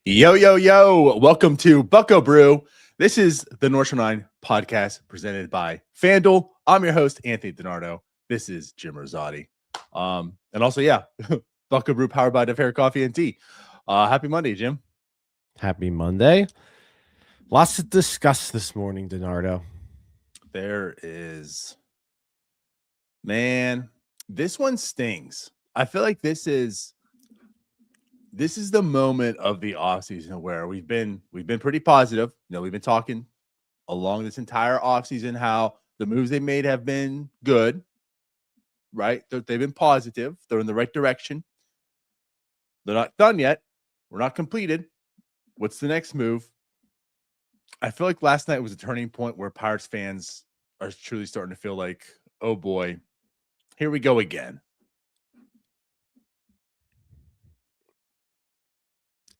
Yo, yo, yo. Welcome to Bucco Brew. This is the North Shore 9 podcast presented by FanDuel. I'm your host, Anthony DiNardo. This is Jim Rosati. And also, Bucco Brew powered by DeFair Coffee and Tea. Happy Monday, Jim. Happy Monday. Lots to discuss this morning, DiNardo. There is. Man, this one stings. I feel like this is the moment of the offseason where we've been pretty positive. We've been talking along this entire offseason how the moves they made have been good, right? They've been positive. They're in the right direction. They're not done yet. We're not completed. What's the next move? I feel like last night was a turning point where Pirates fans are truly starting to feel like, oh boy, here we go again.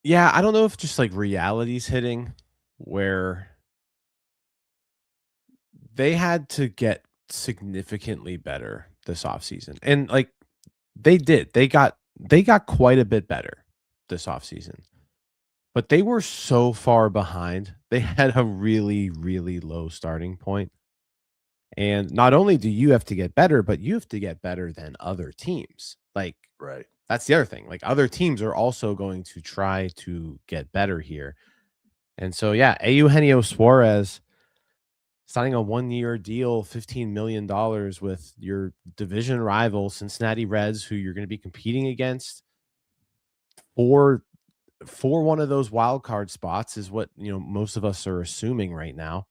Yeah, I don't know if just like reality's hitting where they had to get significantly better this offseason. And like they did. They got quite a bit better this offseason. But they were so far behind. They had a really, really low starting point. And not only do you have to get better, but you have to get better than other teams. Like, right. That's the other thing. Like, other teams are also going to try to get better here. And so, Eugenio Suárez signing a 1-year deal, $15 million with your division rival, Cincinnati Reds, who you're going to be competing against for one of those wild card spots is what, most of us are assuming right now.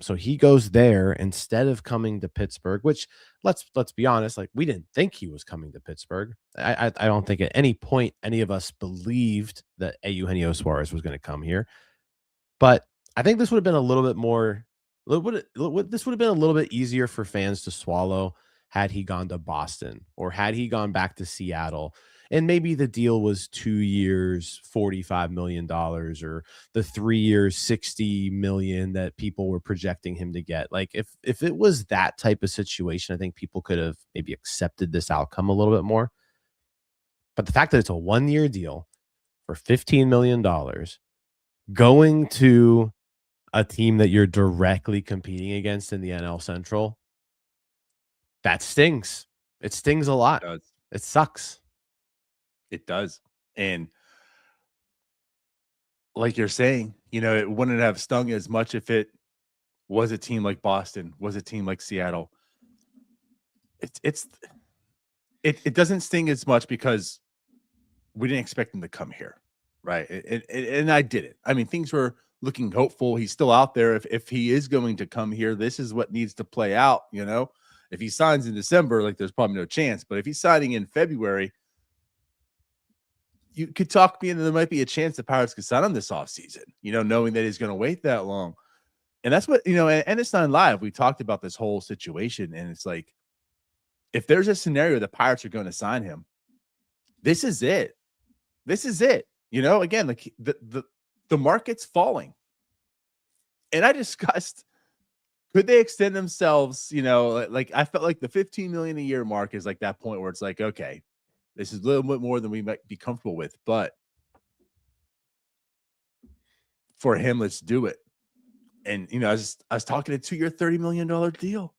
So he goes there instead of coming to Pittsburgh, which let's be honest, like we didn't think he was coming to Pittsburgh. I don't think at any point any of us believed that Eugenio Suárez was going to come here. But I think this would have been a little bit more. This would have been a little bit easier for fans to swallow had he gone to Boston or had he gone back to Seattle. And maybe the deal was 2 years, $45 million, or the 3 years, $60 million that people were projecting him to get. Like if it was that type of situation, I think people could have maybe accepted this outcome a little bit more. But the fact that it's a 1-year deal for $15 million going to a team that you're directly competing against in the NL Central, that stings. It stings a lot. It sucks. It does. And like you're saying, it wouldn't have stung as much if it was a team like Boston, was a team like Seattle. It doesn't sting as much because we didn't expect him to come here, right? And I did it. I mean, things were looking hopeful. He's still out there. If he is going to come here, this is what needs to play out, If he signs in December, like there's probably no chance. But if he's signing in February, you could talk me into there might be a chance the Pirates could sign him this offseason, knowing that he's going to wait that long. And that's what, and it's not live. We talked about this whole situation, and it's like, if there's a scenario the Pirates are going to sign him, this is it. This is it. Again, like the market's falling. And I discussed, could they extend themselves, like I felt like the $15 million a year mark is like that point where it's like, okay, this is a little bit more than we might be comfortable with, but for him, let's do it. And, I was talking a 2-year, $30 million deal.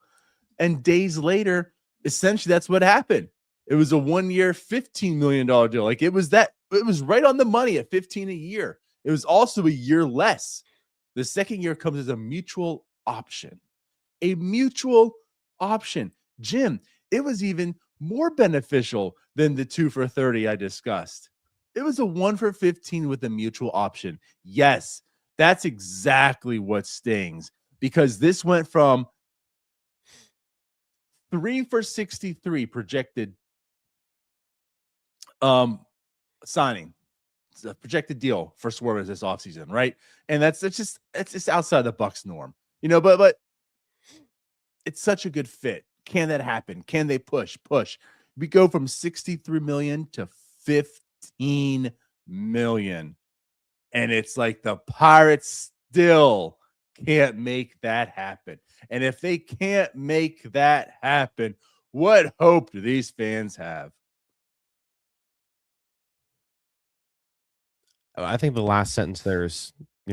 And days later, essentially that's what happened. It was a 1-year, $15 million deal. Like it was right on the money at 15 a year. It was also a year less. The second year comes as a mutual option. A mutual option. Jim, it was even more beneficial than the 2 for 30 I discussed. It was a 1 for 15 with a mutual option. Yes, that's exactly what stings, because this went from 3 for 63 projected signing. It's a projected deal for Suarez this offseason, right? And that's just outside the Bucs norm. But it's such a good fit. Can that happen? Can they push? We go from 63 million to 15 million. And it's like the Pirates still can't make that happen. And if they can't make that happen, what hope do these fans have? I think the last sentence there is,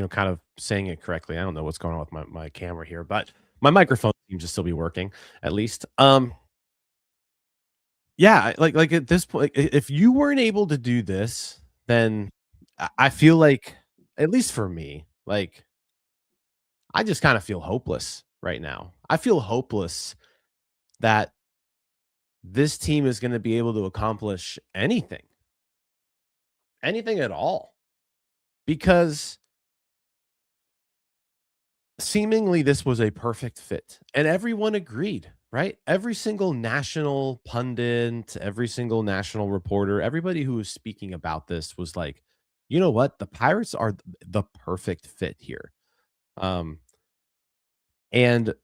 kind of saying it correctly. I don't know what's going on with my camera here, but my microphone seems to still be working at least. Yeah, like at this point, if you weren't able to do this, then I feel like, at least for me, like I just kind of feel hopeless right now. I feel hopeless that this team is going to be able to accomplish anything at all, because seemingly this was a perfect fit and everyone agreed, right? Every single national pundit, every single national reporter, everybody who was speaking about this was like, you know what? The Pirates are the perfect fit here. Um, and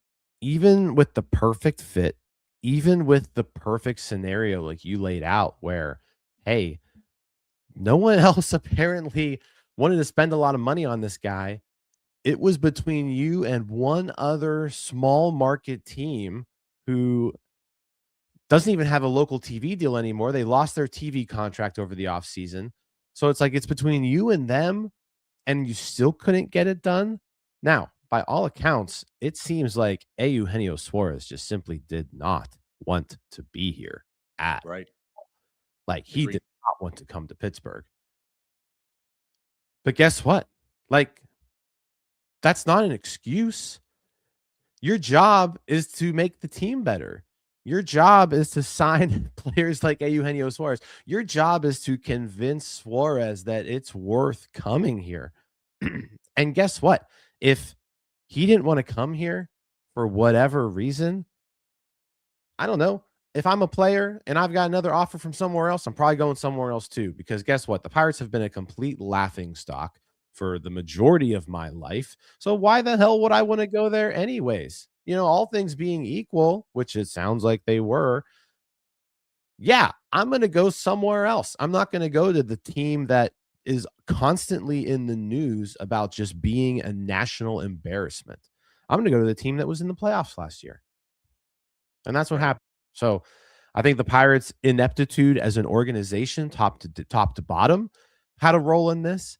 even with the perfect fit, even with the perfect scenario like you laid out, where, hey, no one else apparently wanted to spend a lot of money on this guy. It was between you and one other small market team who doesn't even have a local TV deal anymore. They lost their TV contract over the offseason. So it's like it's between you and them, and you still couldn't get it done. Now, by all accounts, it seems like Eugenio Suárez just simply did not want to be here at Right. like he Agreed. did not want to come to Pittsburgh. But guess what? Like, that's not an excuse. Your job is to make the team better. Your job is to sign players like Eugenio Suárez. Your job is to convince Suarez that it's worth coming here. And guess what? If he didn't want to come here for whatever reason, I don't know. If I'm a player and I've got another offer from somewhere else, I'm probably going somewhere else too. Because guess what? The Pirates have been a complete laughing stock for the majority of my life. So why the hell would I want to go there anyways? All things being equal, which it sounds like they were. Yeah, I'm going to go somewhere else. I'm not going to go to the team that is constantly in the news about just being a national embarrassment. I'm going to go to the team that was in the playoffs last year. And that's what Right. happened. So I think the Pirates' ineptitude as an organization, top to bottom, had a role in this.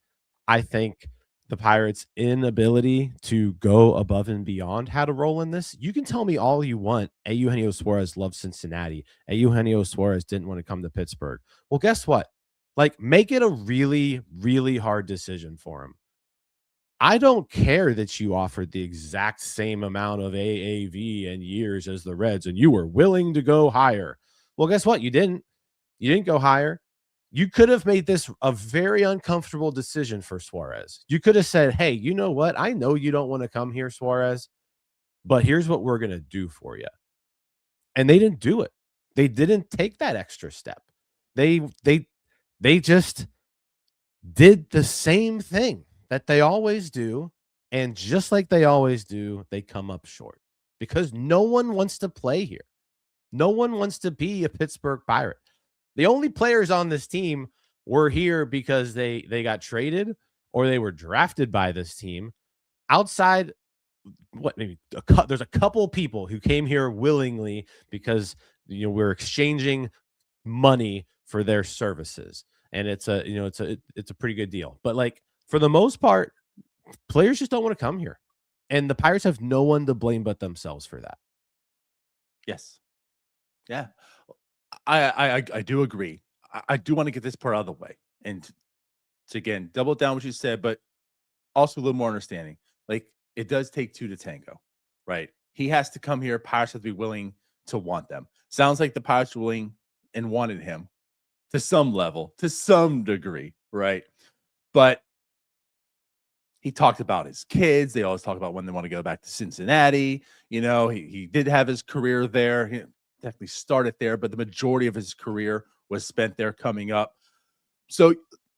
I think the Pirates' inability to go above and beyond had a role in this. You can tell me all you want. Eugenio Suárez loves Cincinnati. Eugenio Suárez didn't want to come to Pittsburgh. Well, guess what? Like, make it a really, really hard decision for him. I don't care that you offered the exact same amount of AAV and years as the Reds, and you were willing to go higher. Well, guess what? You didn't. You didn't go higher. You could have made this a very uncomfortable decision for Suarez. You could have said, hey, you know what? I know you don't want to come here, Suarez, but here's what we're going to do for you. And they didn't do it. They didn't take that extra step. They just did the same thing that they always do. And just like they always do, they come up short because no one wants to play here. No one wants to be a Pittsburgh Pirate. The only players on this team were here because they got traded or they were drafted by this team. Outside, maybe there's a couple people who came here willingly because we're exchanging money for their services, and it's a pretty good deal. But like, for the most part, players just don't want to come here, and the Pirates have no one to blame but themselves for that. Yes. Yeah. I do agree. I do want to get this part out of the way and to again double down what you said, but also a little more understanding. Like, it does take two to tango, right? He has to come here. Pirates have to be willing to want them. Sounds like the Pirates were willing and wanted him to some level, to some degree, right? But he talked about his kids. They always talk about when they want to go back to Cincinnati. He did have his career there. He definitely started there, but the majority of his career was spent there coming up. So,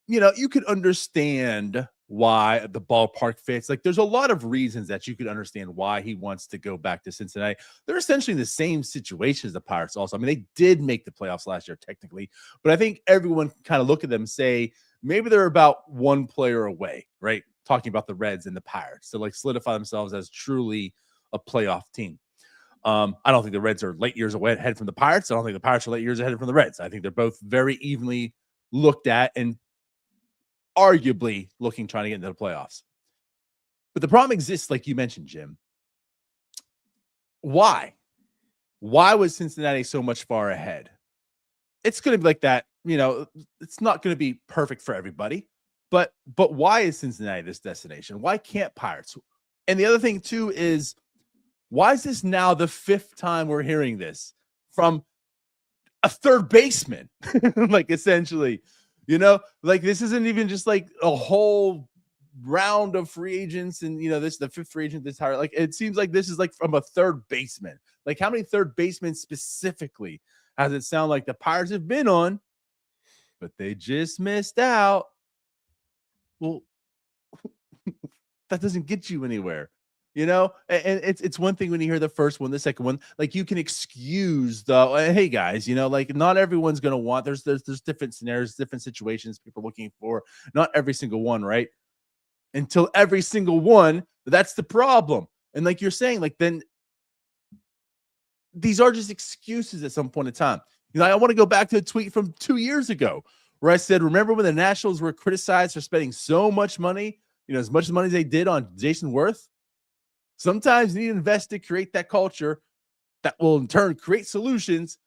you could understand why the ballpark fits. Like, there's a lot of reasons that you could understand why he wants to go back to Cincinnati. They're essentially in the same situation as the Pirates also. I mean, they did make the playoffs last year technically, but I think everyone can kind of look at them and say, maybe they're about one player away, right? Talking about the Reds and the Pirates to like solidify themselves as truly a playoff team. I don't think the Reds are late years away ahead from the Pirates. I don't think the Pirates are late years ahead from the Reds. I think they're both very evenly looked at, and arguably trying to get into the playoffs. But the problem exists, like you mentioned, Jim. Why? Why was Cincinnati so much far ahead? It's going to be like that. It's not going to be perfect for everybody. But why is Cincinnati this destination? Why can't Pirates? And the other thing, too, is why is this now the 5th time we're hearing this from a third baseman? Like, essentially, like this isn't even just like a whole round of free agents and, this is the 5th free agent this entire, like, it seems like this is like from a third baseman. Like, how many third basemen specifically has it sound like the Pirates have been on, but they just missed out? Well, that doesn't get you anywhere, and it's one thing when you hear the first one, the second one, like you can excuse hey guys, like not everyone's going to want, there's different scenarios, different situations people are looking for, not every single one, right? Until every single one, that's the problem. And like you're saying, like, then these are just excuses at some point in time. I want to go back to a tweet from 2 years ago where I said, remember when the Nationals were criticized for spending so much money, as much money as they did on Jason Worth? Sometimes you need to invest to create that culture that will in turn create solutions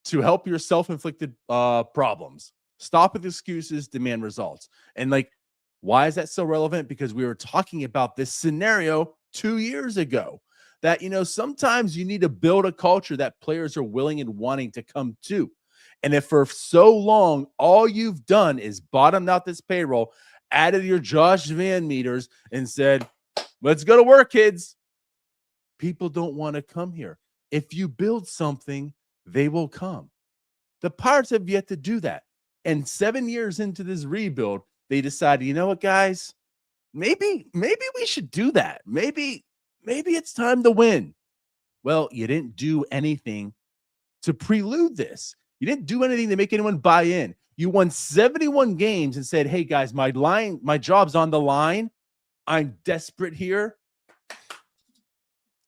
to help your self-inflicted problems. Stop with excuses, demand results. And like, why is that so relevant? Because we were talking about this scenario 2 years ago that, sometimes you need to build a culture that players are willing and wanting to come to. And if for so long, all you've done is bottomed out this payroll, added your Josh Van meters and said, let's go to work, kids, people don't want to come here. If you build something, they will come. The Pirates have yet to do that. And 7 years into this rebuild, they decided, you know what, guys, maybe we should do that. Maybe it's time to win. Well, you didn't do anything to prelude this. You didn't do anything to make anyone buy in. You won 71 games and said, hey guys, my job's on the line. I'm desperate here.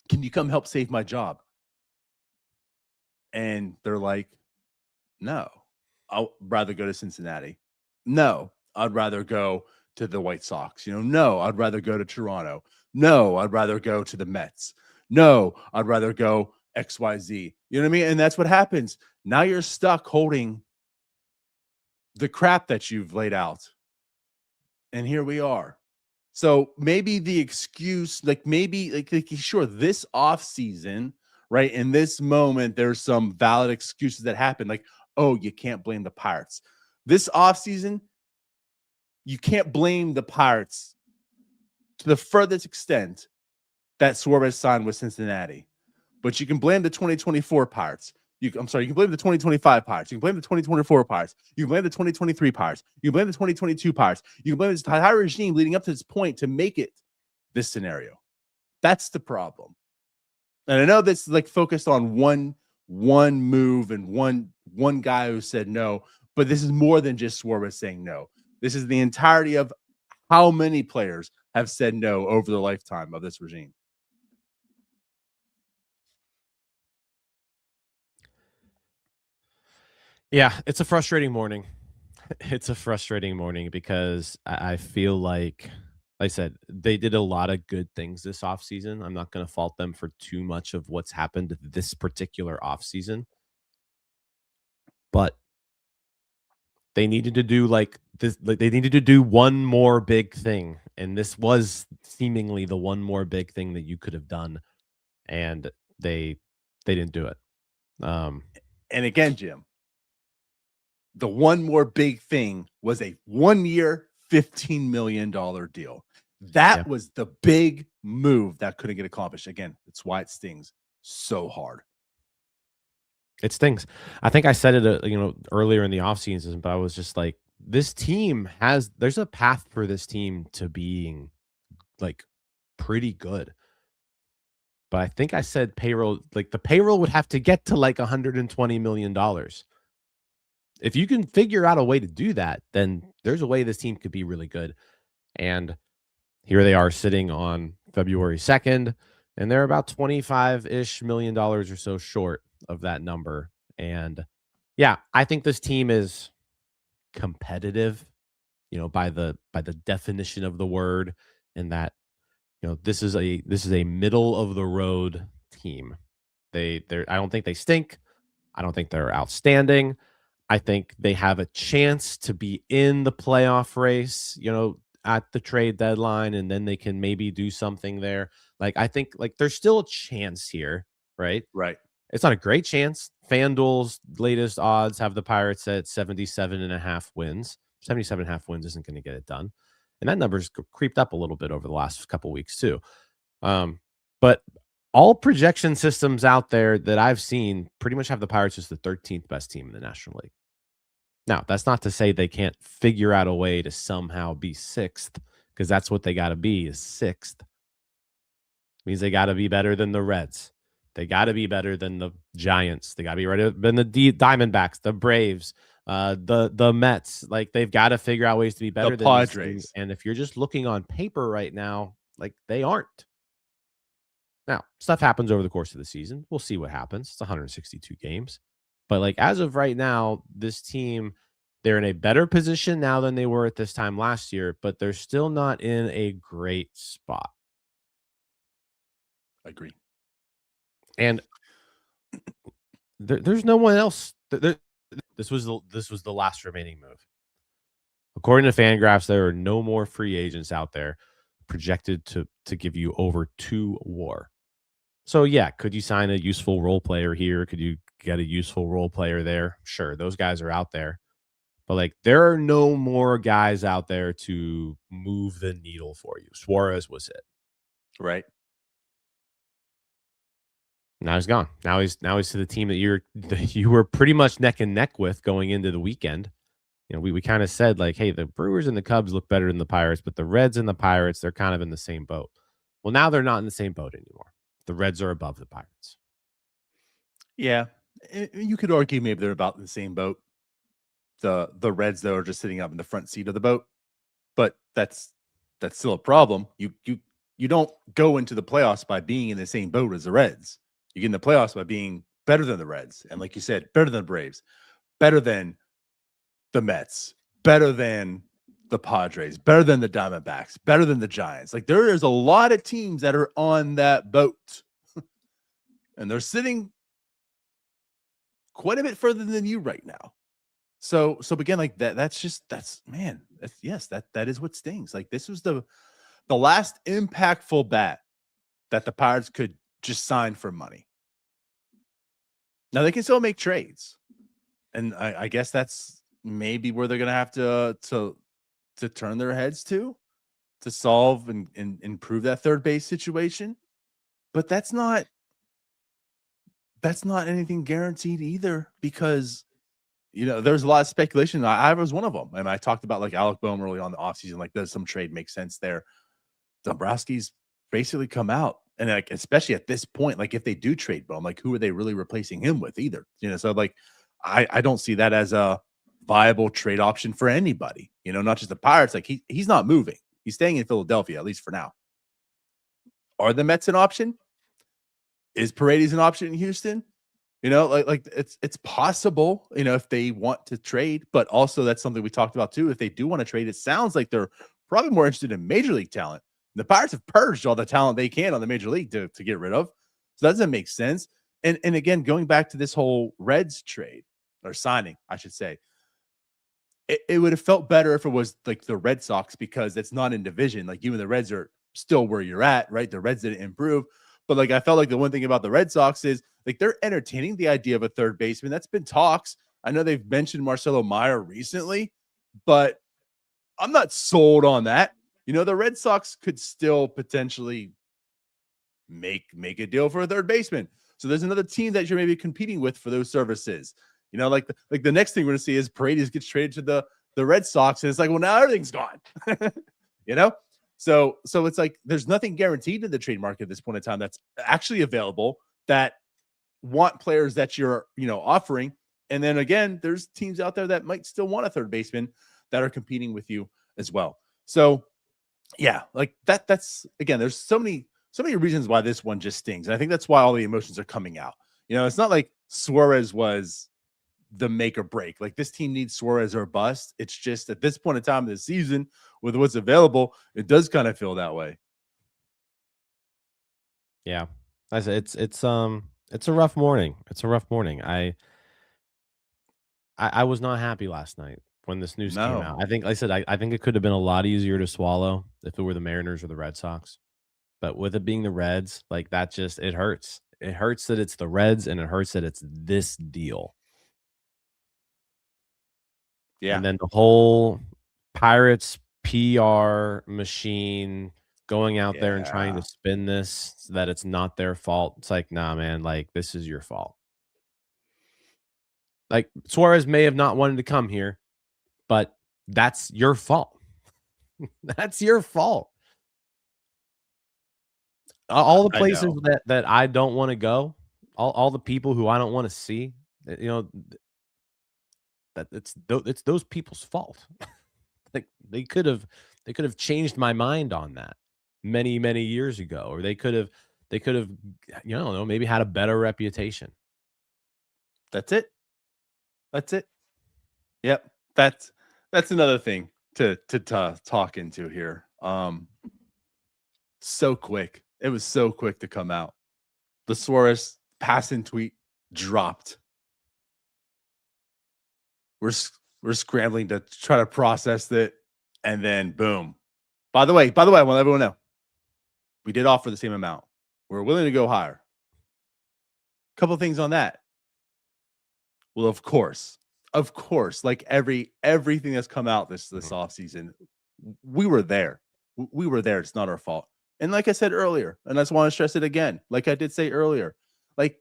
Can you come help save my job? And they're like, no, I'd rather go to Cincinnati. No, I'd rather go to the White Sox. No, I'd rather go to Toronto. No, I'd rather go to the Mets. No, I'd rather go XYZ. You know what I mean? And that's what happens. Now you're stuck holding the crap that you've laid out. And here we are. So maybe the excuse, like maybe like sure, this off season, right? In this moment, there's some valid excuses that happen. Like, oh, you can't blame the Pirates. This off season, you can't blame the Pirates to the furthest extent that Suarez signed with Cincinnati. But you can blame the 2024 Pirates. You can blame the 2025 Pirates. You can blame the 2024 Pirates. You can blame the 2023 Pirates. You can blame the 2022 Pirates. You can blame this entire regime leading up to this point to make it this scenario. That's the problem. And I know that's like focused on one move and one guy who said no, but this is more than just Suarez saying no. This is the entirety of how many players have said no over the lifetime of this regime. Yeah, it's a frustrating morning. It's a frustrating morning because I feel like I said, they did a lot of good things this offseason. I'm not going to fault them for too much of what's happened this particular offseason. But they needed to do like this, like they needed to do one more big thing. And this was seemingly the one more big thing that you could have done. And they didn't do it. And again, Jim, the one more big thing was a 1 year, $15 million deal. That was the big move that couldn't get accomplished. Again, that's why it stings so hard. It stings. I think I said it, earlier in the offseason, but I was just like, this team there's a path for this team to being like pretty good. But I think I said the payroll would have to get to like $120 million. If you can figure out a way to do that, then there's a way this team could be really good. And here they are sitting on February 2nd, and they're about $25-ish million or so short of that number. And yeah, I think this team is competitive. by the definition of the word, and that this is a middle of the road team. I don't think they stink. I don't think they're outstanding. I think they have a chance to be in the playoff race, at the trade deadline, and then they can maybe do something there. Like, I think like there's still a chance here, right? Right. It's not a great chance. FanDuel's latest odds have the Pirates at 77.5 wins. 77.5 wins isn't going to get it done. And that number's creeped up a little bit over the last couple weeks too. But all projection systems out there that I've seen pretty much have the Pirates as the 13th best team in the National League. Now, that's not to say they can't figure out a way to somehow be sixth, because that's what they got to be, is sixth. Means they got to be better than the Reds. They got to be better than the Giants. They got to be better than the Diamondbacks, the Braves, the Mets. Like, they've got to figure out ways to be better The than Padres. And if you're just looking on paper right now, like, they aren't. Now, stuff happens over the course of the season. We'll see what happens. It's 162 games. But like, as of right now, this team, they're in a better position now than they were at this time last year, but they're still not in a great spot. I agree. And there's no one else. This was the last remaining move. According to Fangraphs, there are no more free agents out there projected to give you over 2 WAR. So yeah, could you sign a useful role player here? Could you get a useful role player there? Sure, those guys are out there. But like, there are no more guys out there to move the needle for you. Suarez was it. Right. Now he's gone. Now he's to the team that you were pretty much neck and neck with going into the weekend. We kind of said like, hey, the Brewers and the Cubs look better than the Pirates, but the Reds and the Pirates, they're kind of in the same boat. Well, now they're not in the same boat anymore. The Reds are above the Pirates. Yeah. You could argue maybe they're about in the same boat. The Reds, though, are just sitting up in the front seat of the boat. But that's still a problem. You don't go into the playoffs by being in the same boat as the Reds. You get in the playoffs by being better than the Reds. And like you said, better than the Braves, better than the Mets, better than the Padres, better than the Diamondbacks, better than the Giants. Like, there is a lot of teams that are on that boat. And they're sitting quite a bit further than you right now. So again, like that is what stings. Like, this was the last impactful bat that the Pirates could just sign for money. Now they can still make trades. And I guess that's maybe where they're going to have to turn their heads to solve and improve that third base situation. But that's not anything guaranteed either, because there's a lot of speculation. I was one of them. And I talked about like Alec Boehm early on the offseason, like, does some trade make sense there? Dombrowski's basically come out, and like, especially at this point, like, if they do trade Boehm, like, who are they really replacing him with either? So like, I don't see that as a viable trade option for anybody, not just the Pirates. Like, he's not moving. He's staying in Philadelphia, at least for now. Are the Mets an option? Is Paredes an option in Houston? Like it's possible, if they want to trade, but also that's something we talked about too. If they do want to trade, it sounds like they're probably more interested in major league talent. The Pirates have purged all the talent they can on the major league to get rid of. So that doesn't make sense. And again, going back to this whole Reds trade or signing, I should say, it would have felt better if it was like the Red Sox, because it's not in division. Like, you and the Reds are still where you're at, right? The Reds didn't improve. But like, I felt like the one thing about the Red Sox is like, they're entertaining the idea of a third baseman. That's been talks. I know they've mentioned Marcelo Meyer recently, but I'm not sold on that. The Red Sox could still potentially make a deal for a third baseman. So there's another team that you're maybe competing with for those services. Like the next thing we're going to see is Paredes gets traded to the Red Sox, and it's like, well, now everything's gone. So it's like, there's nothing guaranteed in the trade market at this point in time that's actually available that want players that you're, offering. And then again, there's teams out there that might still want a third baseman that are competing with you as well. So yeah, like that's again, there's so many reasons why this one just stings. And I think that's why all the emotions are coming out. It's not like Suarez was the make or break. Like this team needs Suarez or bust. It's just at this point in time of the season with what's available, it does kind of feel that way. Yeah. I said it's a rough morning. It's a rough morning. I was not happy last night when this news came out. No, I think like I said I think it could have been a lot easier to swallow if it were the Mariners or the Red Sox. But with it being the Reds, like that just it hurts. It hurts that it's the Reds and it hurts that it's this deal. yeah, And then the whole Pirates PR machine going out there and trying to yeah. spin this so that it's not their fault. It's like, nah, man, like this is your fault. Like Suarez may have not wanted to come here, but that's your fault. That's your fault. All the I places know. that I don't want to go, all the people who I don't want to see, you know, that it's those people's fault. Like they could have changed my mind on that many years ago, or they could have you know maybe had a better reputation. That's it. That's it. Yep. That's another thing to talk into here. So quick. It was so quick to come out. The Suarez passing tweet dropped. We're scrambling to try to process it, and then boom. By the way, I want to let everyone know we did offer the same amount. We're willing to go higher. Couple things on that. Well, of course, like everything that's come out this offseason, we were there. We were there. It's not our fault. And like I said earlier, and I just want to stress it again, like I did say earlier, like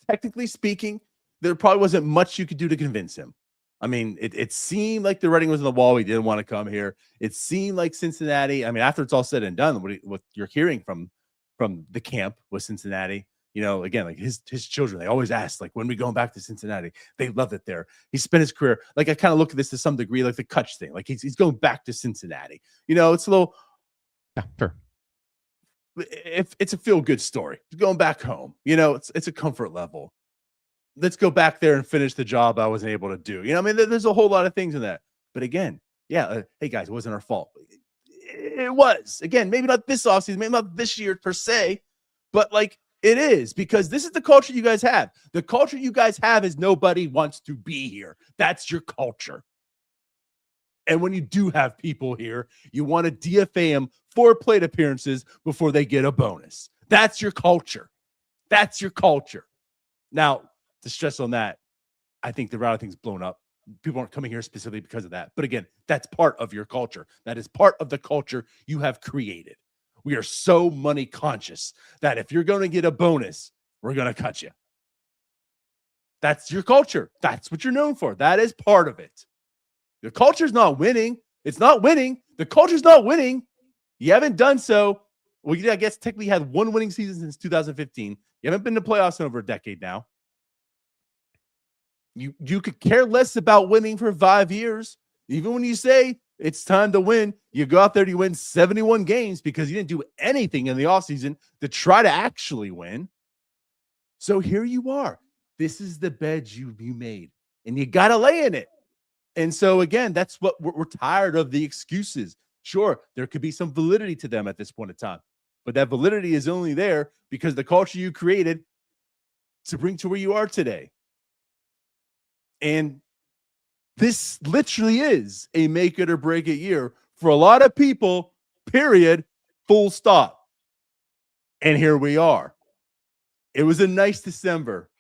technically speaking, there probably wasn't much you could do to convince him. I mean, it seemed like the writing was on the wall. He didn't want to come here. It seemed like Cincinnati. I mean, after it's all said and done, what you're hearing from the camp with Cincinnati, you know, again, like his children, they always ask, like, when we going back to Cincinnati? They love it there. He spent his career, like I kind of look at this to some degree, like the Kutch thing. Like he's going back to Cincinnati. You know, it's a little, Yeah, sure. if it's a feel good story, he's going back home. You know, it's a comfort level. Let's go back there and finish the job I wasn't able to do. You know, I mean, there's a whole lot of things in that. But again, yeah, hey guys, it wasn't our fault. It was. Again, maybe not this offseason, maybe not this year per se, but like it is, because this is the culture you guys have. The culture you guys have is nobody wants to be here. That's your culture. And when you do have people here, you want to DFA them for plate appearances before they get a bonus. That's your culture. That's your culture. Now, to stress on that, I think the routing thing's blown up. People aren't coming here specifically because of that. But again, that's part of your culture. That is part of the culture you have created. We are so money conscious that if you're going to get a bonus, we're going to cut you. That's your culture. That's what you're known for. That is part of it. The culture's not winning. It's not winning. The culture's not winning. You haven't done so. Well, I guess technically had one winning season since 2015. You haven't been to playoffs in over a decade now. You could care less about winning for 5 years. Even when you say it's time to win, you go out there and you win 71 games because you didn't do anything in the offseason to try to actually win. So here you are. This is the bed you made, and you got to lay in it. And so, again, that's what we're tired of, the excuses. Sure, there could be some validity to them at this point in time, but that validity is only there because the culture you created to bring to where you are today. And this literally is a make it or break it year for a lot of people, period, full stop. And here we are. It was a nice December.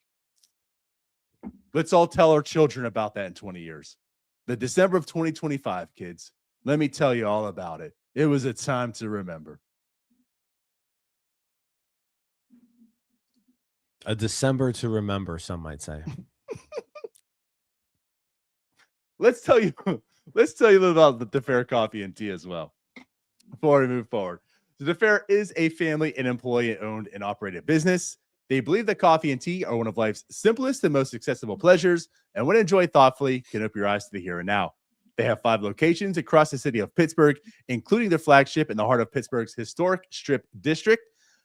Let's all tell our children about that in 20 years. The December of 2025, kids. Let me tell you all about it. It was a time to remember. A December to remember, some might say. Let's tell you a little about the Fair Coffee and Tea as well before we move forward. The Fair is a family and employee-owned and operated business. They believe that coffee and tea are one of life's simplest and most accessible pleasures, and when enjoyed thoughtfully, can open your eyes to the here and now. They have 5 locations across the city of Pittsburgh, including their flagship in the heart of Pittsburgh's historic Strip District.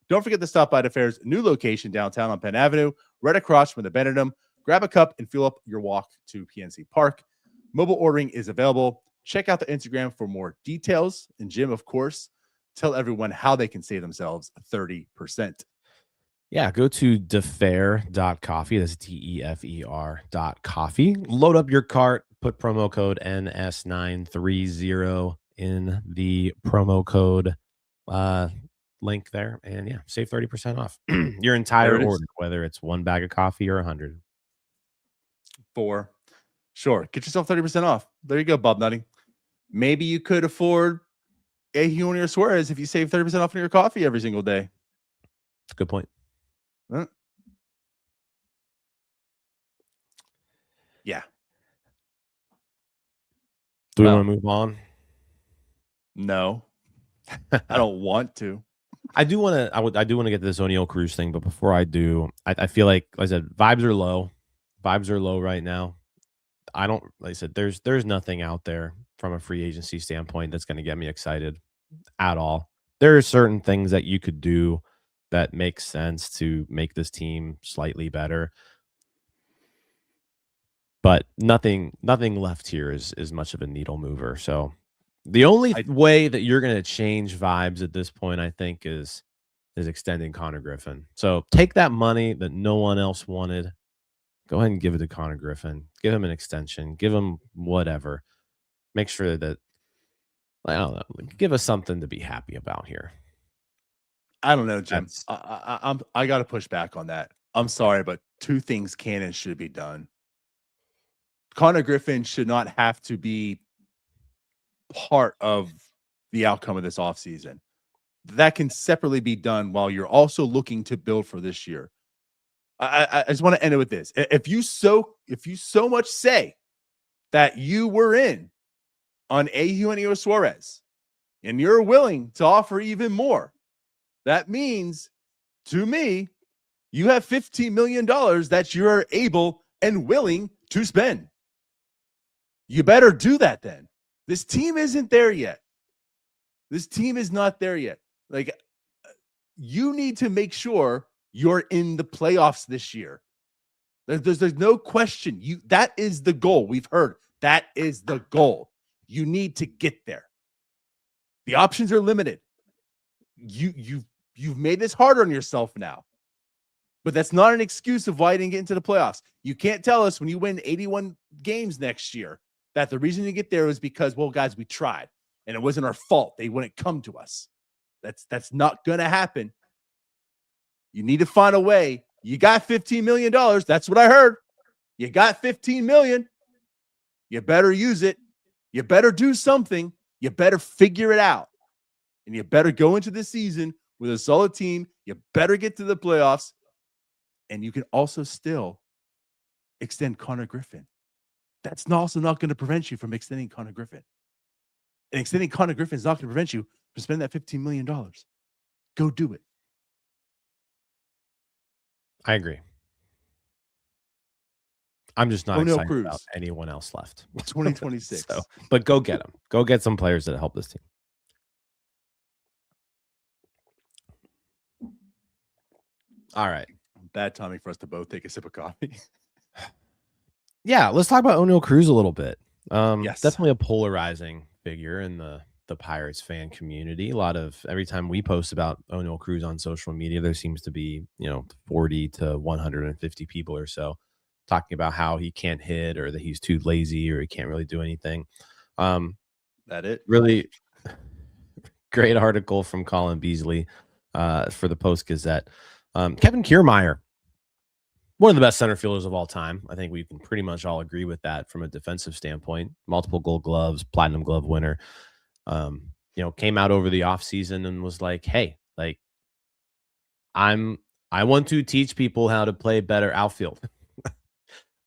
Don't forget to stop by the Fair's new location downtown on Penn Avenue, right across from the Benedum. grab a cup and fuel up your walk to PNC Park. Mobile ordering is available. Check out the Instagram for more details. And Jim, of course, tell everyone how they can save themselves 30%. Yeah, go to defer.coffee. That's DEFER.coffee. Load up your cart, put promo code NS930 in the promo code link there, and yeah, save 30% off your entire order, whether it's one bag of coffee or 100. For sure. Get yourself 30% off. There you go, Bob Nutty. Maybe you could afford Eugenio Suárez if you save 30% off on your coffee every single day. That's a good point. Huh? Yeah. Do we want to move on? No. I don't want to. I do want to get to this Oneil Cruz thing, but before I do, I feel like I said, vibes are low. Vibes are low right now. Like I said, there's nothing out there from a free agency standpoint that's going to get me excited at all. There are certain things that you could do that make sense to make this team slightly better, but nothing left here is much of a needle mover. So the only way that you're going to change vibes at this point, I think, is extending Connor Griffin. So take that money that no one else wanted. Go ahead and give it to Connor Griffin. Give him an extension. Give him whatever. Make sure that, I don't know, give us something to be happy about here. I don't know, Jim. I got to push back on that. I'm sorry, but two things can and should be done. Connor Griffin should not have to be part of the outcome of this offseason. That can separately be done while you're also looking to build for this year. I just want to end it with this. If you so much say that you were in on Eugenio Suárez and you're willing to offer even more, that means to me, you have $15 million that you're able and willing to spend. You better do that then. This team isn't there yet. This team is not there yet. Like, you need to make sure you're in the playoffs this year. There's no question. That is the goal. We've heard that is the goal. You need to get there. The options are limited. You've made this harder on yourself now. But that's not an excuse of why you didn't get into the playoffs. You can't tell us when you win 81 games next year that the reason you get there was because, well, guys, we tried and it wasn't our fault. They wouldn't come to us. That's not going to happen. You need to find a way. You got $15 million. That's what I heard. You got $15 million. You better use it. You better do something. You better figure it out. And you better go into the season with a solid team. You better get to the playoffs. And you can also still extend Connor Griffin. That's also not going to prevent you from extending Connor Griffin. And extending Connor Griffin is not going to prevent you from spending that $15 million. Go do it. I agree. I'm just not excited Cruz. About anyone else left. 2026. But go get them. Go get some players that help this team. All right. Bad timing for us to both take a sip of coffee. Yeah, let's talk about Oneil Cruz a little bit. Yes. Definitely a polarizing figure in the Pirates fan community. Every time we post about Oneil Cruz on social media, there seems to be, 40 to 150 people or so talking about how he can't hit or that he's too lazy or he can't really do anything. That it? Really great article from Colin Beasley for the Post-Gazette. Kevin Kiermaier, one of the best center fielders of all time. I think we can pretty much all agree with that from a defensive standpoint. Multiple Gold Gloves, Platinum Glove winner. Came out over the offseason and was like, hey, I want to teach people how to play better outfield.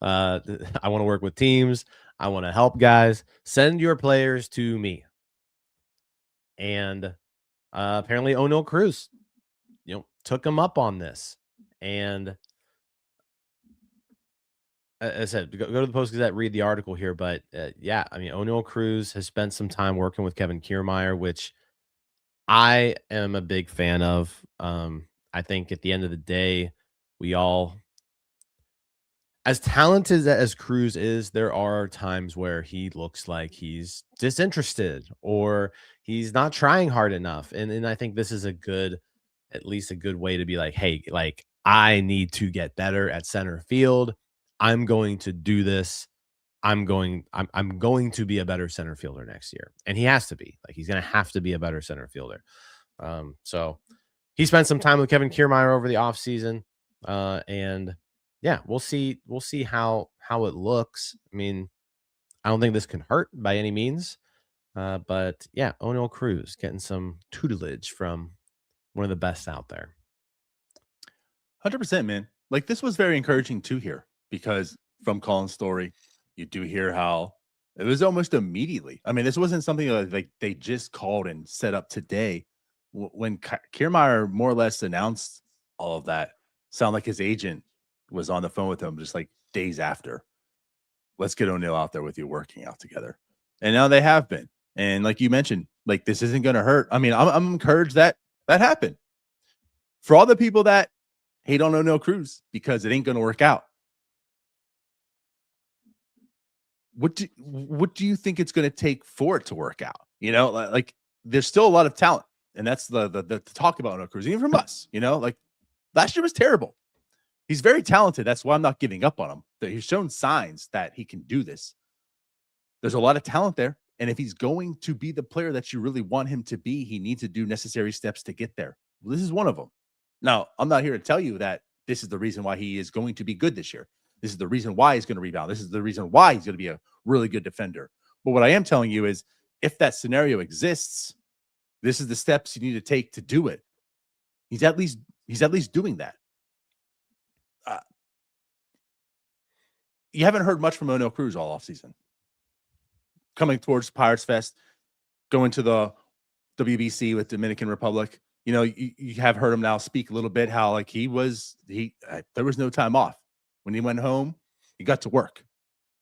I want to work with teams. I want to help guys. Send your players to me. And apparently Oneil Cruz, took him up on this. And as I said, go to the Post-Gazette, read the article here. But Oneil Cruz has spent some time working with Kevin Kiermaier, which I am a big fan of. I think at the end of the day, we all, as talented as Cruz is, there are times where he looks like he's disinterested or he's not trying hard enough. And I think this is at least a good way to be like, hey, like I need to get better at center field. I'm going to do this. I'm going to be a better center fielder next year. And he has to be. Like he's gonna have to be a better center fielder. So he spent some time with Kevin Kiermaier over the offseason. And yeah, we'll see how it looks. I mean, I don't think this can hurt by any means. But yeah, Oneil Cruz getting some tutelage from one of the best out there. 100%, man. Like this was very encouraging to hear because from Colin's story, you do hear how it was almost immediately. I mean, this wasn't something like they just called and set up today. When Kiermaier more or less announced all of that, sound like his agent was on the phone with him just like days after. Let's get Oneil out there with you working out together. And now they have been. And like you mentioned, like this isn't going to hurt. I mean, I'm encouraged that happened. For all the people that hate on Oneil Cruz because it ain't going to work out, what do you think it's going to take for it to work out? You know, like there's still a lot of talent, and that's the talk about Oneil Cruz, even from us. You know, like last year was terrible. He's very talented. That's why I'm not giving up on him. He's shown signs that he can do this. There's a lot of talent there. And if he's going to be the player that you really want him to be, he needs to do necessary steps to get there. Well, this is one of them. Now, I'm not here to tell you that this is the reason why he is going to be good this year. This is the reason why he's going to rebound. This is the reason why he's going to be a really good defender. But what I am telling you is if that scenario exists, this is the steps you need to take to do it. He's at least doing that. You haven't heard much from Oneil Cruz all offseason. Coming towards Pirates Fest, going to the WBC with Dominican Republic, you know, you have heard him now speak a little bit how like there was no time off. When he went home, he got to work.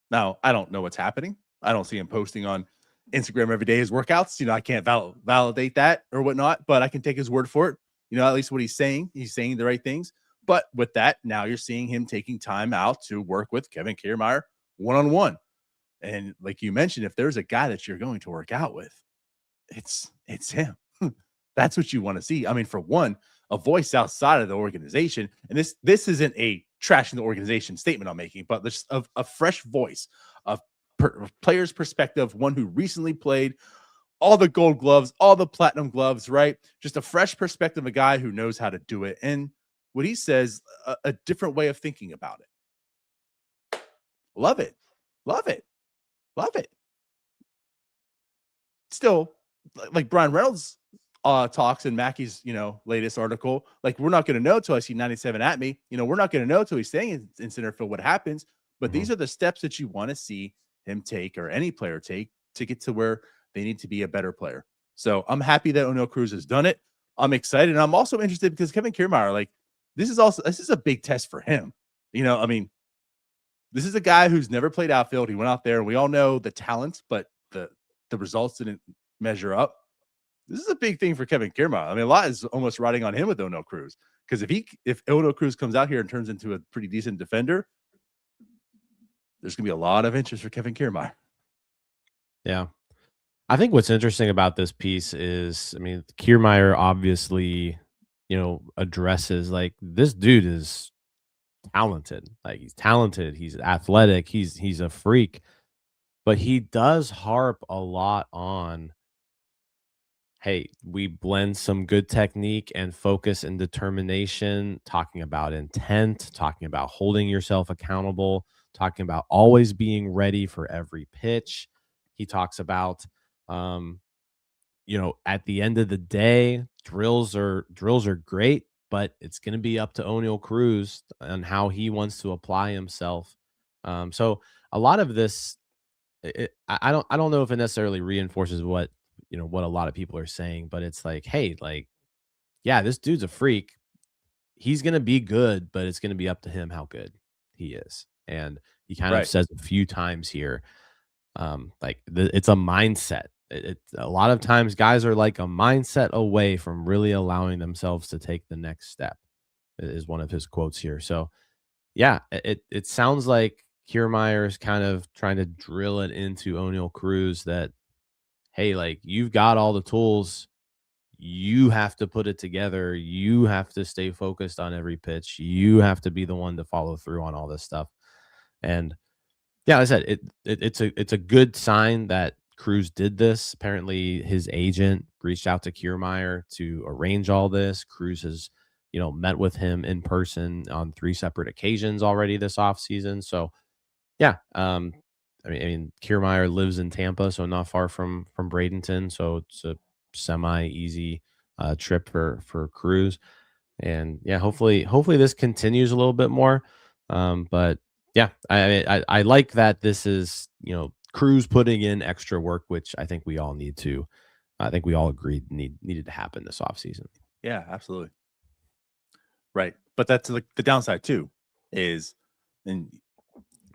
Now, I don't know what's happening. I don't see him posting on Instagram every day his workouts. You know, I can't validate that or whatnot, but I can take his word for it. You know, at least what he's saying the right things. But with that, now you're seeing him taking time out to work with Kevin Kiermaier one-on-one. And like you mentioned, if there's a guy that you're going to work out with, it's him. That's what you want to see. I mean, for one, a voice outside of the organization, and this isn't a trash in the organization statement I'm making, but just a fresh voice, a player's perspective, one who recently played all the gold gloves, all the platinum gloves, right? Just a fresh perspective, a guy who knows how to do it. And what he says, a different way of thinking about it. Love it. Love it. Love it. Still, like Brian Reynolds talks in Mackey's, you know, latest article, like we're not going to know till I see 97 at me. You know, we're not going to know till he's staying in center field what happens. But these are the steps that you want to see him take or any player take to get to where they need to be a better player. So I'm happy that Oneil Cruz has done it. I'm excited. And I'm also interested because Kevin Kiermaier, like this is a big test for him. You know, I mean, this is a guy who's never played outfield. He went out there and we all know the talent, but the results didn't measure up. This is a big thing for Kevin Kiermaier. I mean, a lot is almost riding on him with Oneil Cruz because if Oneil Cruz comes out here and turns into a pretty decent defender, there's going to be a lot of interest for Kevin Kiermaier. Yeah. I think what's interesting about this piece is, I mean, Kiermaier obviously, you know, addresses like this dude is talented. Like he's talented. He's athletic. He's a freak. But he does harp a lot on, hey, we blend some good technique and focus and determination, talking about intent, talking about holding yourself accountable, talking about always being ready for every pitch. He talks about, you know, at the end of the day, drills are great, but it's going to be up to Oneil Cruz on how he wants to apply himself. So a lot of this, I don't know if it necessarily reinforces what, you know, what a lot of people are saying, but it's like, hey, like, yeah, this dude's a freak. He's going to be good, but it's going to be up to him how good he is. And he kind of says a few times here, like it's a mindset. A lot of times guys are like a mindset away from really allowing themselves to take the next step is one of his quotes here. So yeah, it sounds like Kiermaier is kind of trying to drill it into Oneil Cruz that, hey, like, you've got all the tools. You have to put it together. You have to stay focused on every pitch. You have to be the one to follow through on all this stuff. And yeah, like I said, it's a good sign that Cruz did this. Apparently, his agent reached out to Kiermaier to arrange all this. Cruz has, met with him in person on 3 separate occasions already this offseason. So yeah, I mean, Kiermaier lives in Tampa, so not far from Bradenton, so it's a semi easy trip for Cruz. And yeah, hopefully this continues a little bit more. But yeah, I like that this is, Cruz putting in extra work, which I think we all need to. I think we all agreed needed to happen this offseason. Yeah, absolutely. Right. But that's like the downside too, is and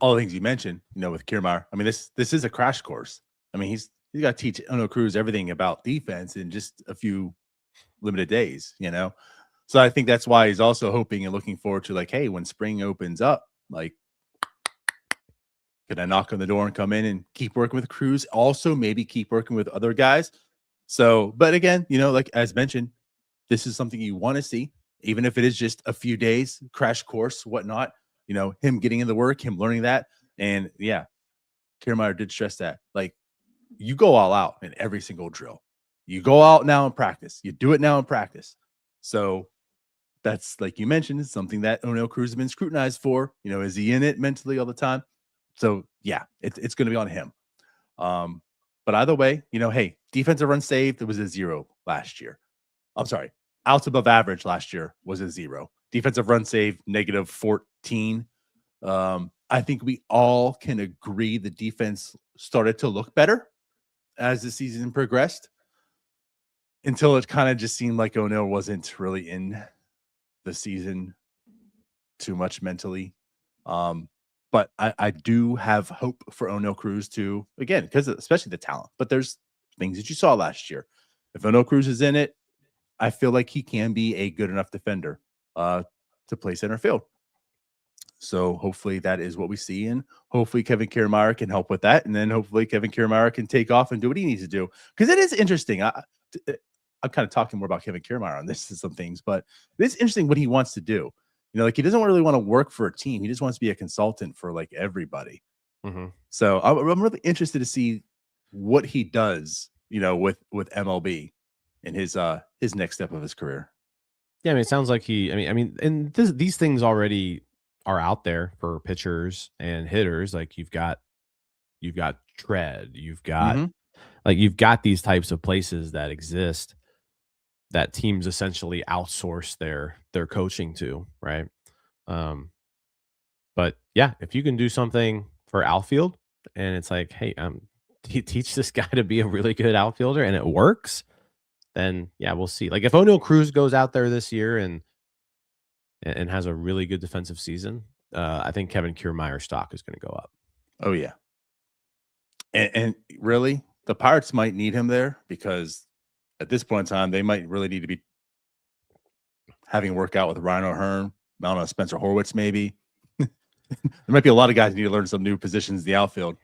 all the things you mentioned, with Kiermaier. I mean, this is a crash course. I mean, he's got to teach Oneil Cruz everything about defense in just a few limited days. So I think that's why he's also hoping and looking forward to, like, hey, when spring opens up, like, can I knock on the door and come in and keep working with Cruz? Also, maybe keep working with other guys. So, but again, like as mentioned, this is something you want to see, even if it is just a few days, crash course, whatnot. Him getting in the work, him learning that. And yeah, Kiermaier did stress that. Like, you go all out in every single drill. You go out now in practice. You do it now in practice. So that's, like you mentioned, is something that Oneil Cruz has been scrutinized for. Is he in it mentally all the time? So yeah, it's going to be on him. But either way, hey, defensive run saved, it was a 0 last year. I'm sorry, outs above average last year was a 0. Defensive run save, -14. I think we all can agree the defense started to look better as the season progressed, until it kind of just seemed like Oneil wasn't really in the season too much mentally. But I do have hope for Oneil Cruz to, again, because especially the talent. But there's things that you saw last year. If Oneil Cruz is in it, I feel like he can be a good enough defender to play center field. So hopefully that is what we see, and hopefully Kevin Kiermaier can help with that, and then hopefully Kevin Kiermaier can take off and do what he needs to do, because it is interesting. I'm kind of talking more about Kevin Kiermaier on this and some things, but it's interesting what he wants to do. Like, he doesn't really want to work for a team. He just wants to be a consultant for, like, everybody. Mm-hmm. So I'm really interested to see what he does, with MLB in his next step of his career. Yeah, I mean, it sounds like and these things already are out there for pitchers and hitters. Like, you've got tread, you've got these types of places that exist that teams essentially outsource their coaching to, right? But yeah, if you can do something for outfield, and it's like, hey, teach this guy to be a really good outfielder, and it works, then yeah, we'll see. Like, if Oneil Cruz goes out there this year and has a really good defensive season, I think Kevin Kiermaier's stock is going to go up. Oh yeah, and really, the Pirates might need him there, because at this point in time, they might really need to be having work out with Ryan O'Hearn, I don't know, Spencer Horwitz, maybe. There might be a lot of guys who need to learn some new positions in the outfield.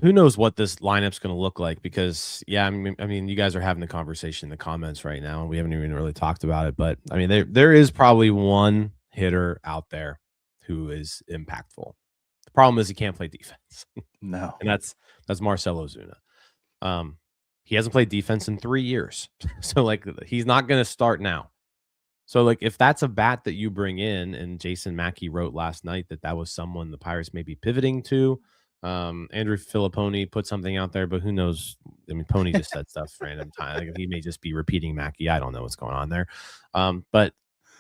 Who knows what this lineup's going to look like, because yeah, I mean, you guys are having the conversation in the comments right now, and we haven't even really talked about it. But I mean, there is probably one hitter out there who is impactful. The problem is he can't play defense. No, and that's Marcell Ozuna. He hasn't played defense in 3 years, so like, he's not going to start now. So, like, if that's a bat that you bring in, and Jason Mackey wrote last night that was someone the Pirates may be pivoting to. Andrew Filipponi put something out there, but who knows? I mean, Pony just said stuff random time. Like, he may just be repeating Mackey. I don't know what's going on there. But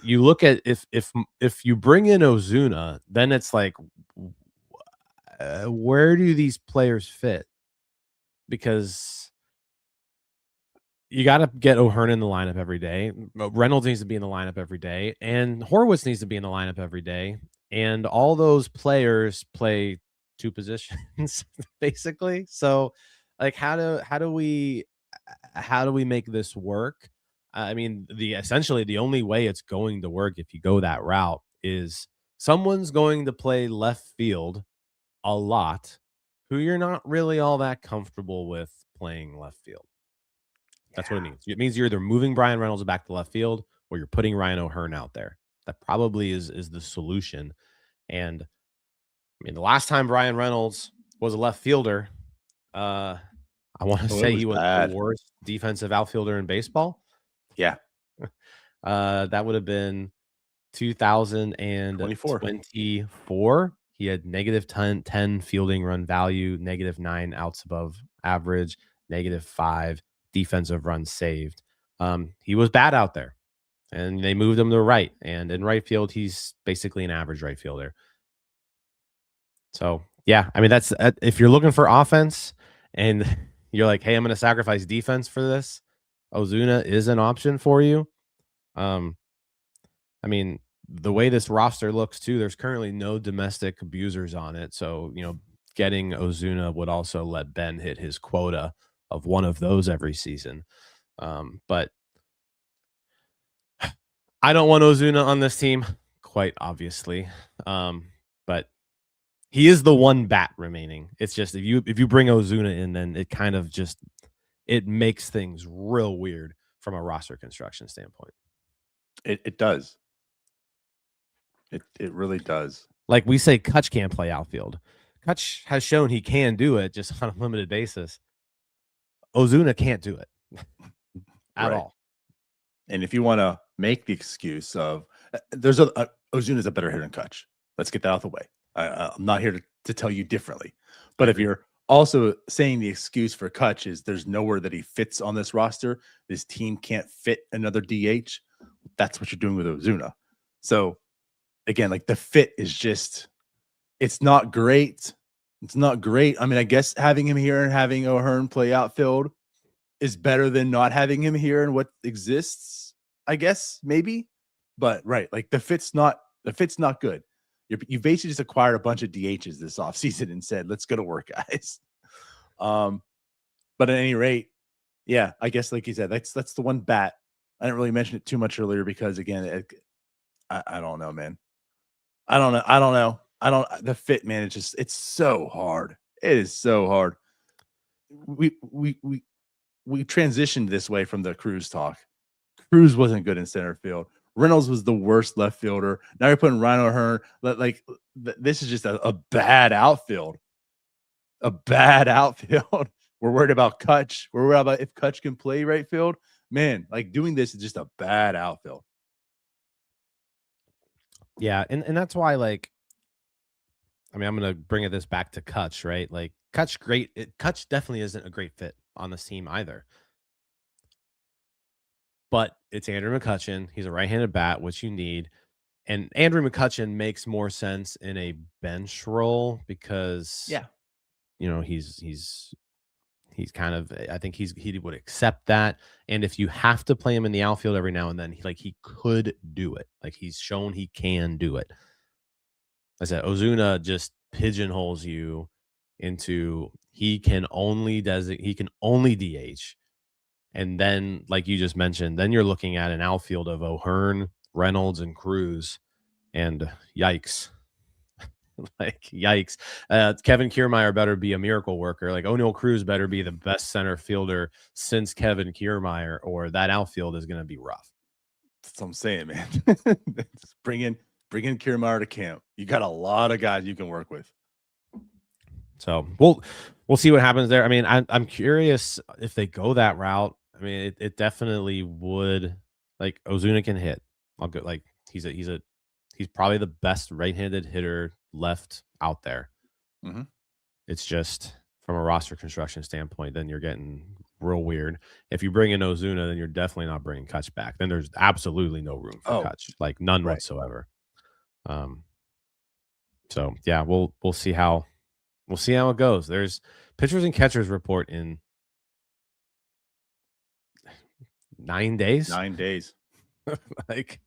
you look at, if you bring in Ozuna, then it's like, where do these players fit? Because you got to get O'Hearn in the lineup every day. Reynolds needs to be in the lineup every day, and Horwitz needs to be in the lineup every day. And all those players play 2 positions basically. So, like, how do we make this work? I mean, essentially the only way it's going to work, if you go that route, is someone's going to play left field a lot who you're not really all that comfortable with playing left field. That's what it means. It means you're either moving Brian Reynolds back to left field or you're putting Ryan O'Hearn out there. That probably is the solution. And I mean, the last time Brian Reynolds was a left fielder, I want to say was he was bad. the worst defensive outfielder in baseball. Yeah. That would have been 2024. He had negative 10 fielding run value, negative 9 outs above average, negative 5 defensive runs saved. He was bad out there, and they moved him to right. And in right field, he's basically an average right fielder. So, yeah, I mean, that's if you're looking for offense and you're like, hey, I'm going to sacrifice defense for this, Ozuna is an option for you. I mean, the way this roster looks too, there's currently no domestic abusers on it. So, getting Ozuna would also let Ben hit his quota of one of those every season. But I don't want Ozuna on this team, quite obviously. But he is the one bat remaining. It's just if you bring Ozuna in, then it kind of just it makes things real weird from a roster construction standpoint. It does. It really does. Like we say, Kutch can't play outfield. Kutch has shown he can do it just on a limited basis. Ozuna can't do it at all. And if you want to make the excuse of Ozuna is a better hitter than Kutch, let's get that out of the way. I'm not here to tell you differently. But if you're also saying the excuse for Kutch is there's nowhere that he fits on this roster, this team can't fit another DH, that's what you're doing with Ozuna. So again, like the fit is just, it's not great. It's not great. I mean, I guess having him here and having O'Hearn play outfield is better than not having him here and what exists, I guess, maybe. But like the fit's not good. You basically just acquired a bunch of DHs this offseason and said, let's go to work, guys. But at any rate, yeah, I guess like you said, that's the one bat. I didn't really mention it too much earlier because again, I don't know, man. I don't know. The fit, man. It's so hard. It is so hard. We transitioned this way from the Cruz talk. Cruz wasn't good in center field. Reynolds was the worst left fielder. Now you're putting Ryan O'Hearn. This is just a bad outfield. A bad outfield. We're worried about Kutch. We're worried about if Kutch can play right field. Man, like doing this is just a bad outfield. Yeah, and that's why, like, I mean, I'm gonna bring this back to Kutch, right? Like, Kutch definitely isn't a great fit on this team either. But it's Andrew McCutchen. He's a right-handed bat, which you need. And Andrew McCutchen makes more sense in a bench role because, he's kind of, I think he would accept that. And if you have to play him in the outfield every now and then, he could do it. Like he's shown he can do it. I said, Ozuna just pigeonholes you into he can only DH. And then, like you just mentioned, then you're looking at an outfield of O'Hearn, Reynolds, and Cruz. And yikes. Yikes. Kevin Kiermaier better be a miracle worker. Like Oneil Cruz better be the best center fielder since Kevin Kiermaier, or that outfield is going to be rough. That's what I'm saying, man. Just bring in Kiermaier to camp. You got a lot of guys you can work with. So we'll see what happens there. I mean, I'm curious if they go that route. I mean, it definitely would. Like Ozuna can hit. I'll go. Like he's probably the best right-handed hitter left out there. Mm-hmm. It's just from a roster construction standpoint, then you're getting real weird. If you bring in Ozuna, then you're definitely not bringing Kutch back. Then there's absolutely no room for Kutch, like none whatsoever. So yeah, we'll see how it goes. There's pitchers and catchers report in 9 days. 9 days. Like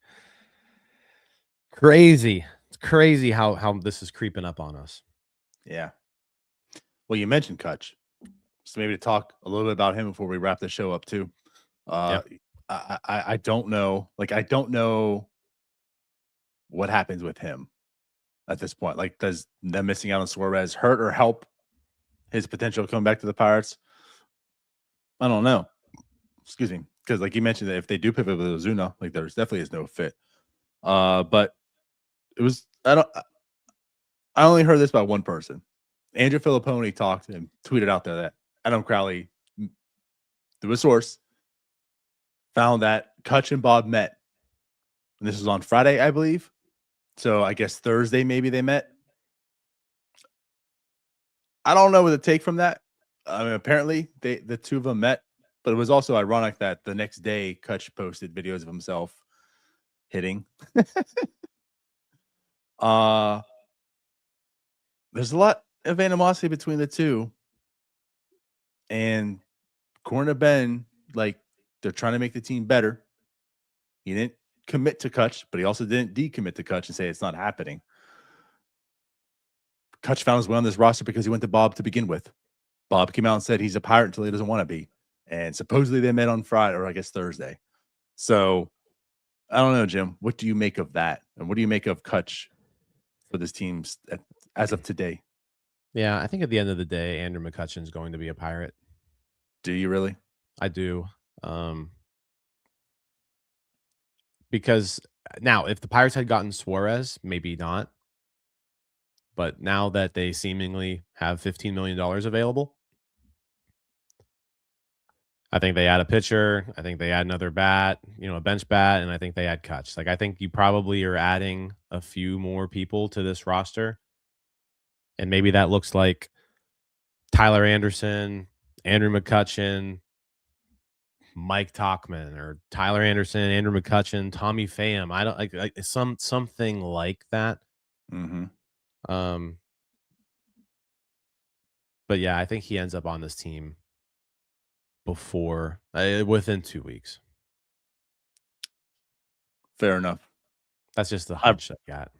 crazy. It's crazy how this is creeping up on us. Yeah. Well, you mentioned Kutch, so maybe to talk a little bit about him before we wrap the show up too. I don't know. Like I don't know what happens with him. at this point? Like, does them missing out on Suarez hurt or help his potential to come back to the Pirates? I don't know. Excuse me. Because like you mentioned, that if they do pivot with Ozuna, like there's definitely is no fit. But it was I only heard this by one person. Andrew Filipponi talked and tweeted out there that Adam Crowley, through a source, found that Kutch and Bob met. And this was on Friday, I believe. So I guess Thursday maybe they met. I don't know what to take from that. I mean, apparently the two of them met, but it was also ironic that the next day Kutch posted videos of himself hitting. There's a lot of animosity between the two. And according to Ben, like they're trying to make the team better. He didn't commit to Kutch, but he also didn't decommit to Kutch and say it's not happening. Kutch found his way on this roster because he went to Bob to begin with. Bob came out and said he's a Pirate until he doesn't want to be. And supposedly they met on Friday, or I guess Thursday. So I don't know, Jim. What do you make of that? And what do you make of Kutch for this team as of today? Yeah, I think at the end of the day, Andrew McCutchen is going to be a Pirate. Do you really? I do. Because now, if the Pirates had gotten Suarez, maybe not. But now that they seemingly have $15 million available, I think they add a pitcher. I think they add another bat, a bench bat, and I think they add Kutch. Like, I think you probably are adding a few more people to this roster. And maybe that looks like Tyler Anderson, Andrew McCutchen, Mike Tauchman, or Tyler Anderson, Andrew McCutchen, Tommy Pham. I don't like something like that. Mm-hmm. But yeah, I think he ends up on this team within 2 weeks. Fair enough. That's just the hunch I got.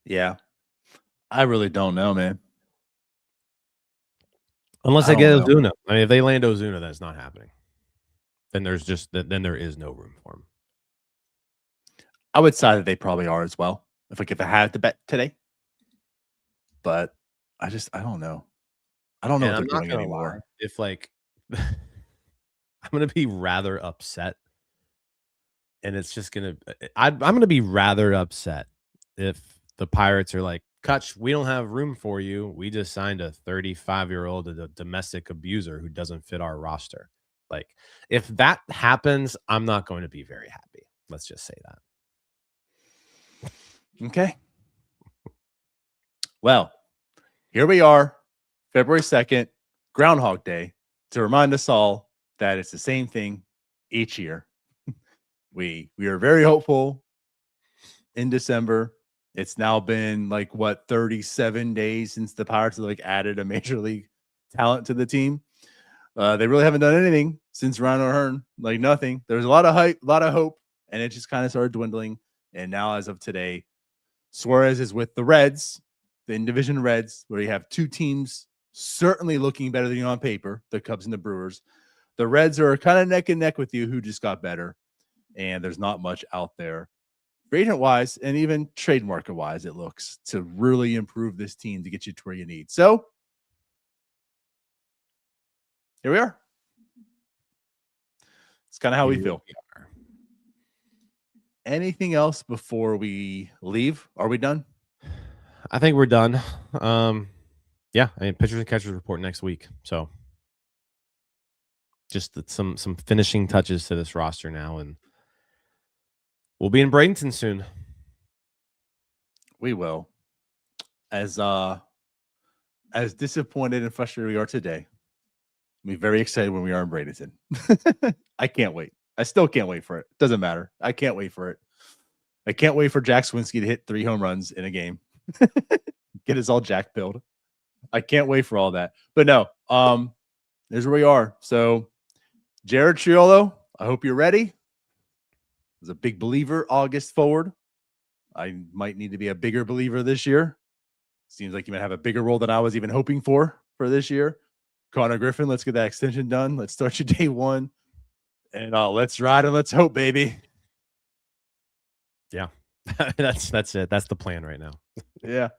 Yeah. I really don't know, man. Unless they get Ozuna. I mean, if they land Ozuna, that's not happening. Then there is no room for him. I would say that they probably are as well. If I had to bet today. But I don't know. I don't know what they're doing anymore. If I'm going to be rather upset. And it's just going to I'm going to be rather upset if the Pirates are like, Kutch, we don't have room for you. We just signed a 35-year-old a domestic abuser who doesn't fit our roster. Like, if that happens, I'm not going to be very happy. Let's just say that. Okay. Well, here we are, February 2nd, Groundhog Day, to remind us all that it's the same thing each year. We are very hopeful in December. It's now been 37 days since the Pirates have added a major league talent to the team. They really haven't done anything since Ryan O'Hearn, nothing. There's a lot of hype, a lot of hope, and it just kind of started dwindling. And now, as of today, Suarez is with the Reds, the in-division Reds, where you have two teams certainly looking better than you on paper, the Cubs and the Brewers. The Reds are kind of neck and neck with you, who just got better, and there's not much out there, free agent-wise and even trade market-wise, it looks, to really improve this team to get you to where you need. So, here we are. It's kind of how we feel. Anything else before we leave? Are we done? I think we're done. Yeah, I mean, pitchers and catchers report next week. So just some finishing touches to this roster now, and we'll be in Bradenton soon. We will. As disappointed and frustrated we are today, we'll be very excited when we are in Bradenton. I can't wait. I still can't wait for it. Doesn't matter. I can't wait for it. I can't wait for Jack Swinski to hit 3 home runs in a game. Get us all Jack pilled. I can't wait for all that. But no, there's where we are. So, Jared Triolo, I hope you're ready. As a big believer, August forward. I might need to be a bigger believer this year. Seems like you might have a bigger role than I was even hoping for this year. Connor Griffin, let's get that extension done. Let's start your day one. And let's ride and let's hope, baby. Yeah, that's it. That's the plan right now. Yeah.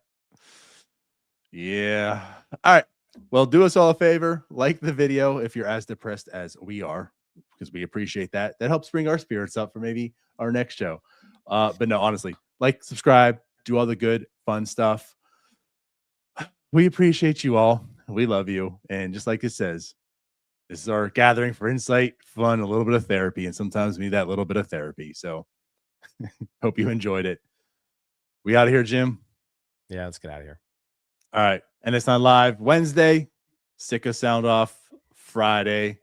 Yeah. All right. Well, do us all a favor. Like the video if you're as depressed as we are, because we appreciate that. That helps bring our spirits up for maybe our next show. But no, honestly, like, subscribe, do all the good, fun stuff. We appreciate you all. We love you. And just like it says, this is our gathering for insight, fun, a little bit of therapy, and sometimes we need that little bit of therapy. So hope you enjoyed it. We out of here, Jim? Yeah, let's get out of here. All right. And it's not live Wednesday. Sicko sound off Friday.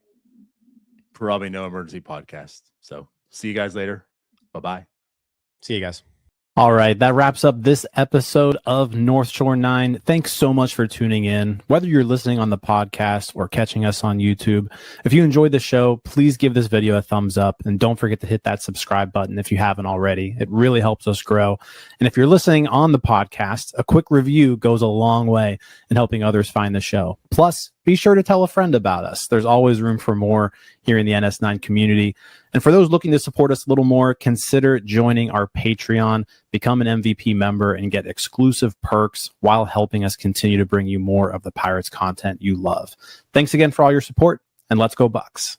Probably no emergency podcast. So see you guys later. Bye-bye. See you guys. All right, that wraps up this episode of North Shore 9. Thanks so much for tuning in. Whether you're listening on the podcast or catching us on YouTube, if you enjoyed the show, please give this video a thumbs up and don't forget to hit that subscribe button if you haven't already. It really helps us grow. And if you're listening on the podcast, a quick review goes a long way in helping others find the show. Plus, be sure to tell a friend about us. There's always room for more here in the NS9 community. And for those looking to support us a little more, consider joining our Patreon, become an MVP member, and get exclusive perks while helping us continue to bring you more of the Pirates content you love. Thanks again for all your support, and let's go Bucks.